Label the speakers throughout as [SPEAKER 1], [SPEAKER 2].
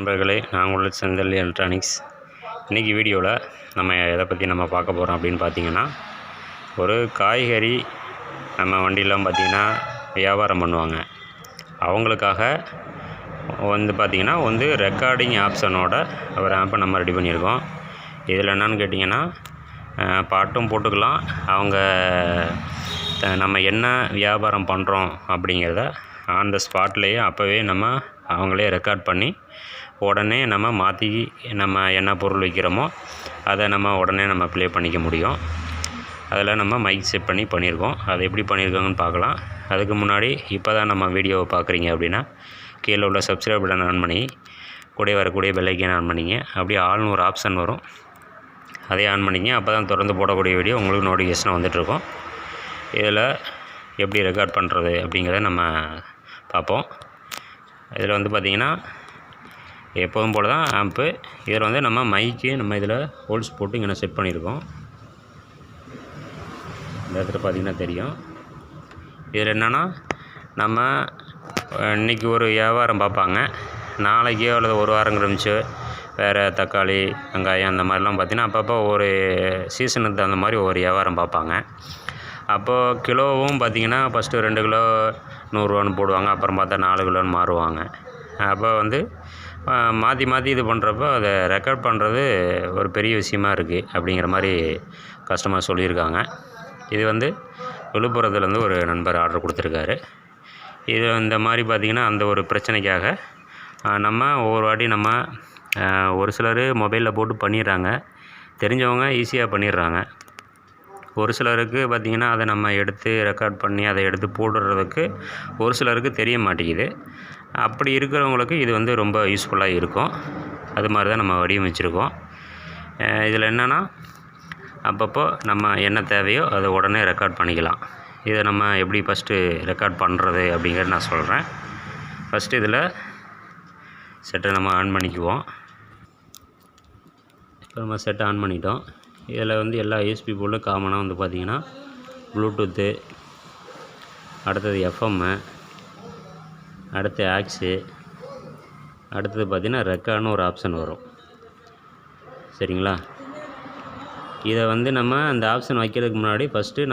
[SPEAKER 1] நண்பர்களே, நான் உங்கள் செந்தில் எலக்ட்ரானிக்ஸ். இன்றைக்கி வீடியோவில் நம்ம எதை பற்றி நம்ம பார்க்க போகிறோம் அப்படின்னு பார்த்தீங்கன்னா, ஒரு காய்கறி நம்ம வண்டியெலாம் பார்த்திங்கன்னா வியாபாரம் பண்ணுவாங்க. அவங்களுக்காக பார்த்திங்கன்னா ரெக்கார்டிங் ஆப்ஷனோட ஒரு ஆப்பை நம்ம ரெடி பண்ணியிருக்கோம். இதில் என்னென்னு கேட்டிங்கன்னா, பாட்டும் போட்டுக்கலாம். அவங்க நம்ம என்ன வியாபாரம் பண்ணுறோம் அப்படிங்கிறத அந்த ஸ்பாட்லேயே அப்போவே நம்ம அவங்களே ரெக்கார்ட் பண்ணி உடனே நம்ம மாற்றி நம்ம என்ன பொருள் விற்கிறோமோ அதை நம்ம உடனே நம்ம ப்ளே பண்ணிக்க முடியும். அதில் நம்ம மைக் செட் பண்ணியிருக்கோம். அதை எப்படி பண்ணியிருக்காங்கன்னு பார்க்கலாம். அதுக்கு முன்னாடி இப்போ தான் நம்ம வீடியோவை பார்க்குறீங்க அப்படின்னா கீழே உள்ள சப்ஸ்கிரைப் பட்டன் ஆன் பண்ணி கூட வரக்கூடிய பெல் ஐக்கானை ஆன் பண்ணிங்க. அப்படியே ஆல்னு ஒரு ஆப்ஷன் வரும், அதை ஆன் பண்ணிங்க. அப்போ தான் தொடர்ந்து போடக்கூடிய வீடியோ உங்களுக்கு நோட்டிஃபிகேஷன் வந்துட்டுருக்கோம். இதில் எப்படி ரெக்கார்ட் பண்ணுறது அப்படிங்கிறத நம்ம பார்ப்போம். இதில் பார்த்திங்கன்னா எப்போதும் போல் தான் ஆம்பு. இதில் நம்ம மைக்கு நம்ம இதில் ஹோல்ஸ் போட்டு இங்கே செட் பண்ணியிருக்கோம். இந்த இடத்துல பார்த்திங்கன்னா தெரியும். இதில் என்னென்னா, நம்ம இன்றைக்கி ஒரு வியாபாரம் பார்ப்பாங்க, நாளைக்கோ அல்லது ஒரு வாரம் கழிச்சு வேறு தக்காளி வெங்காயம் அந்த மாதிரிலாம் பார்த்திங்கன்னா அப்பப்போ ஒரு சீசனுக்கு தகுந்த மாதிரி ஒவ்வொரு வியாபாரம் பார்ப்பாங்க. அப்போது கிலோவும் பார்த்திங்கன்னா ஃபஸ்ட்டு 2 கிலோ 100 ரூபான்னு போடுவாங்க. அப்புறம் பார்த்தா 4 கிலோன்னு மாறுவாங்க. அப்போ மாற்றி மாற்றி இது பண்ணுறப்போ அதை ரெக்கார்ட் பண்ணுறது ஒரு பெரிய விஷயமா இருக்குது அப்படிங்கிற மாதிரி கஸ்டமர் சொல்லியிருக்காங்க. இது விழுப்புரத்துலேருந்து ஒரு நண்பர் ஆர்டர் கொடுத்துருக்காரு. இது இந்த மாதிரி பார்த்திங்கன்னா அந்த ஒரு பிரச்சனைக்காக நம்ம ஒவ்வொரு வாட்டி நம்ம ஒரு சிலர் மொபைலில் போட்டு பண்ணிடுறாங்க, தெரிஞ்சவங்க ஈஸியாக பண்ணிடுறாங்க. ஒரு சிலருக்கு பார்த்திங்கன்னா அதை நம்ம எடுத்து ரெக்கார்ட் பண்ணி அதை எடுத்து போடுறதுக்கு ஒரு சிலருக்கு தெரிய மாட்டேங்குது. அப்படி இருக்கிறவங்களுக்கு இது ரொம்ப யூஸ்ஃபுல்லாக இருக்கும். அது மாதிரி தான் நம்ம வடிவமைச்சிருக்கோம். இதில் என்னென்னா, அப்பப்போ நம்ம என்ன தேவையோ அதை உடனே ரெக்கார்ட் பண்ணிக்கலாம். இதை நம்ம எப்படி ஃபஸ்ட்டு ரெக்கார்ட் பண்ணுறது அப்படிங்கிறத நான் சொல்கிறேன். ஃபஸ்ட்டு இதில் செட்டை நம்ம ஆன் பண்ணிக்குவோம். இப்போ நம்ம செட்டை ஆன் பண்ணிட்டோம். இதில் எல்லா யூஎஸ்பி போர்டும் காமனாக பார்த்திங்கன்னா ப்ளூடூத்து, அடுத்தது எஃப்எம்மு, அடுத்து ஆக்ஸு, அடுத்தது பார்த்திங்கன்னா ரெக்கார்ட்னு ஒரு ஆப்ஷன் வரும். சரிங்களா? இதை நம்ம அந்த ஆப்ஷன் வைக்கிறதுக்கு முன்னாடி ஃபஸ்ட்டு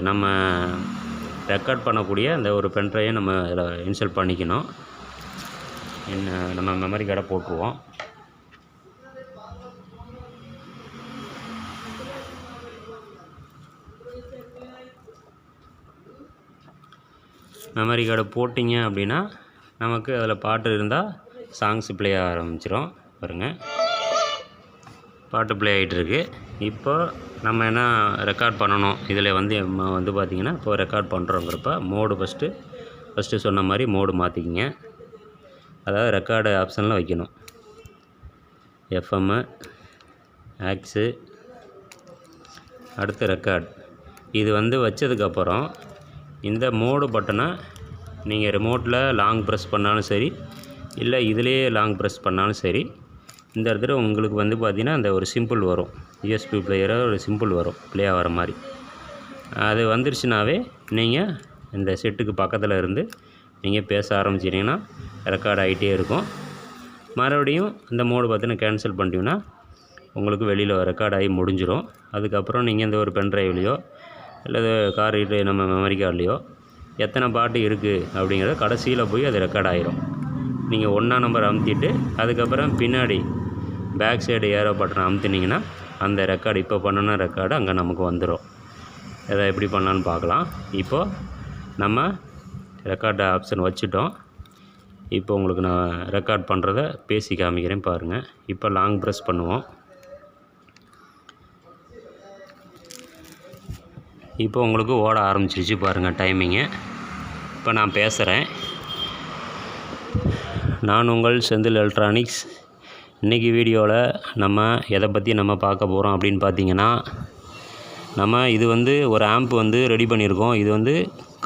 [SPEAKER 1] நம்ம ரெக்கார்ட் பண்ணக்கூடிய அந்த ஒரு பென்ட்ரைவை நம்ம இதில் இன்ஸ்டால் பண்ணிக்கணும். நம்ம மெமரி கார்டை போட்டுருவோம். மெமரி கார்டை போட்டிங்க அப்படின்னா நமக்கு அதில் பாட்டு இருந்தால் சாங்ஸ் ப்ளே ஆக ஆரம்பிச்சிடும். பாருங்கள், பாட்டு ப்ளே ஆகிட்டுருக்கு. இப்போ நம்ம என்ன ரெக்கார்ட் பண்ணணும், இதில் பார்த்திங்கன்னா இப்போ ரெக்கார்ட் பண்ணுறோங்கிறப்ப மோடு ஃபஸ்ட்டு சொன்ன மாதிரி மோடு மாற்றிக்கிங்க. அதாவது ரெக்கார்டு ஆப்ஷனில் வைக்கணும். எஃப்எம்மு, ஆக்ஸு, அடுத்து ரெக்கார்ட். இது வச்சதுக்கப்புறம் இந்த மோடு பட்டனை நீங்கள் ரிமோட்டில் லாங் ப்ரெஸ் பண்ணாலும் சரி, இல்லை இதிலேயே லாங் ப்ரெஸ் பண்ணாலும் சரி, இந்த இடத்துல உங்களுக்கு பார்த்திங்கன்னா அந்த ஒரு சிம்பிள் வரும், யூஎஸ்பி பிளேயரை ஒரு சிம்பிள் வரும் ப்ளே ஆகிற மாதிரி. அது வந்துருச்சுனாவே நீங்கள் இந்த செட்டுக்கு பக்கத்தில் இருந்து நீங்கள் பேச ஆரம்பிச்சிட்டிங்கன்னா ரெக்கார்ட் ஆகிட்டே இருக்கும். மறுபடியும் இந்த மோடு பார்த்திங்கன்னா கேன்சல் பண்ணிட்டீங்கன்னா உங்களுக்கு வெளியில் ரெக்கார்ட் ஆகி முடிஞ்சிடும். அதுக்கப்புறம் நீங்கள் இந்த ஒரு பென்ட்ரைவ்லையோ அல்லது கார்டு நம்ம மெமரி கார்ட்லேயோ எத்தனை பாட்டு இருக்குது அப்படிங்கிறத கடைசியில் போய் அது ரெக்கார்ட் ஆகிரும். நீங்கள் 1ஆம் நம்பர் அமுத்திட்டு அதுக்கப்புறம் பின்னாடி பேக் சைடு ஏரோ பட்டனை அமுத்தினீங்கன்னா அந்த ரெக்கார்டு இப்போ பண்ணின ரெக்கார்டு அங்கே நமக்கு வந்துடும். எதை எப்படி பண்ணலான்னு பார்க்கலாம். இப்போது நம்ம ரெக்கார்டு ஆப்ஷன் வச்சுட்டோம். இப்போ உங்களுக்கு நான் ரெக்கார்ட் பண்ணுறத பேசி காமிக்கிறேன் பாருங்கள். இப்போ லாங் ப்ரெஸ் பண்ணுவோம். இப்போ உங்களுக்கு ஓட ஆரம்பிச்சிருச்சு பாருங்கள் டைமிங்கு. இப்போ நான் பேசுகிறேன். நான் உங்கள் செந்தில் எலக்ட்ரானிக்ஸ். இன்றைக்கி வீடியோவில் நம்ம எதை பற்றி நம்ம பார்க்க போகிறோம் அப்படின்னு பார்த்திங்கன்னா, நம்ம இது ஒரு ஆம்ப் ரெடி பண்ணியிருக்கோம். இது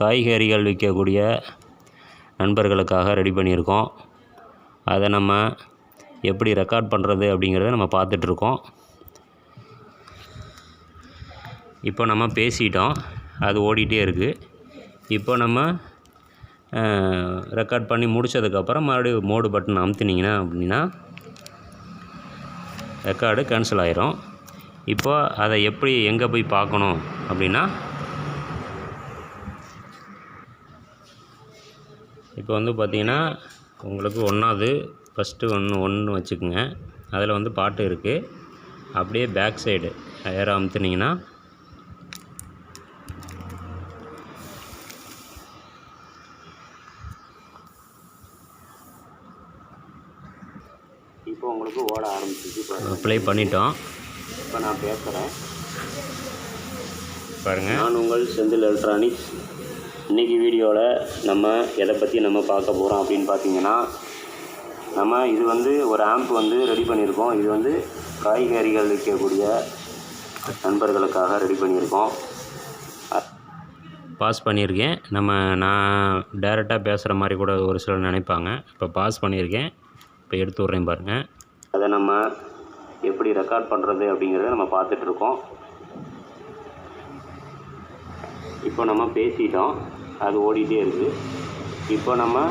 [SPEAKER 1] காய்கறிகள் விற்கக்கூடிய நண்பர்களுக்காக ரெடி பண்ணியிருக்கோம். அதை நம்ம எப்படி ரெக்கார்ட் பண்ணுறது அப்படிங்கிறத நம்ம பார்த்துட்ருக்கோம். இப்போ நம்ம பேசிட்டோம், அது ஓடிட்டே இருக்குது. இப்போ நம்ம ரெக்கார்ட் பண்ணி முடித்ததுக்கப்புறம் மறுபடியும் மோடு பட்டன் அமுத்துனீங்கன்னா அப்படின்னா ரெக்கார்டு கேன்சல் ஆயிரும். இப்போ அதை எப்படி எங்கே போய் பார்க்கணும் அப்படின்னா, இப்போ வந்து பார்த்திங்கன்னா உங்களுக்கு ஃபஸ்ட்டு ஒன்று வச்சுக்கோங்க. அதில் வந்து பாட்டு இருக்குது. அப்படியே பேக் சைடு ஏற அமுத்துனீங்கன்னா இப்போ உங்களுக்கு ஓட ஆரம்பிச்சிச்சு. ப்ளே பண்ணிட்டோம். இப்போ நான் பேசுகிறேன் பாருங்கள். நான் உங்கள் செந்தில் எலக்ட்ரானிக்ஸ். இன்றைக்கி வீடியோவில் நம்ம எதை பற்றி நம்ம பார்க்க போகிறோம் அப்படின்னு பார்த்தீங்கன்னா, நம்ம இது வந்து ஒரு ஆம்ப் வந்து ரெடி பண்ணியிருக்கோம். இது வந்து காய்கறிகள் விற்கக்கூடிய நண்பர்களுக்காக ரெடி பண்ணியிருக்கோம். பாஸ் பண்ணியிருக்கேன். நான் டைரெக்டாக பேசுகிற மாதிரி கூட ஒரு சிலர் நினைப்பாங்க. இப்போ பாஸ் பண்ணியிருக்கேன். இப்போ எடுத்து விட்றேன் பாருங்கள். அதை நம்ம எப்படி ரெக்கார்ட் பண்ணுறது அப்படிங்கிறத நம்ம பார்த்துட்ருக்கோம். இப்போ நம்ம பேசிட்டோம், அது ஓடிட்டே இருக்குது. இப்போ நம்ம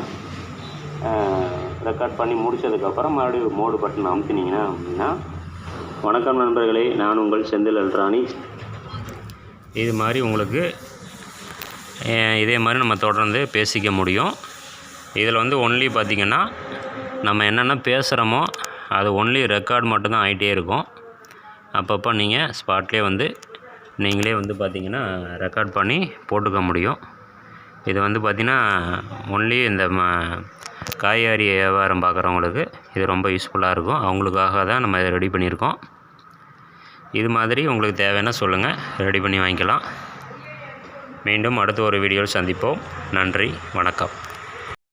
[SPEAKER 1] ரெக்கார்ட் பண்ணி முடித்ததுக்கப்புறம் மறுபடியும் மோடு பட்டன் அமுத்துனீங்கன்னா அப்படின்னா, வணக்கம் நண்பர்களே, நான் உங்கள் செந்தில் எலக்ட்ரானிக்ஸ். இது மாதிரி உங்களுக்கு இதே மாதிரி நம்ம தொடர்ந்து பேசிக்க முடியும். இதில் வந்து ஒன்லி பார்த்திங்கன்னா நம்ம என்னென்ன பேசுகிறோமோ அது ஒன்லி ரெக்கார்ட் மட்டும்தான் ஆகிட்டே இருக்கும். அப்பப்போ நீங்கள் ஸ்பாட்லேயே வந்து நீங்களே வந்து பார்த்திங்கன்னா ரெக்கார்ட் பண்ணி போட்டுக்க முடியும். இது வந்து பார்த்திங்கன்னா ஒன்லி இந்த காய்கறி வியாபாரம் பார்க்குறவங்களுக்கு இது ரொம்ப யூஸ்ஃபுல்லாக இருக்கும். அவங்களுக்காக தான் நம்ம இதை ரெடி பண்ணியிருக்கோம். இது மாதிரி உங்களுக்கு தேவைன்னா சொல்லுங்கள், ரெடி பண்ணி வாங்கிக்கலாம். மீண்டும் அடுத்த ஒரு வீடியோவில் சந்திப்போம். நன்றி, வணக்கம்.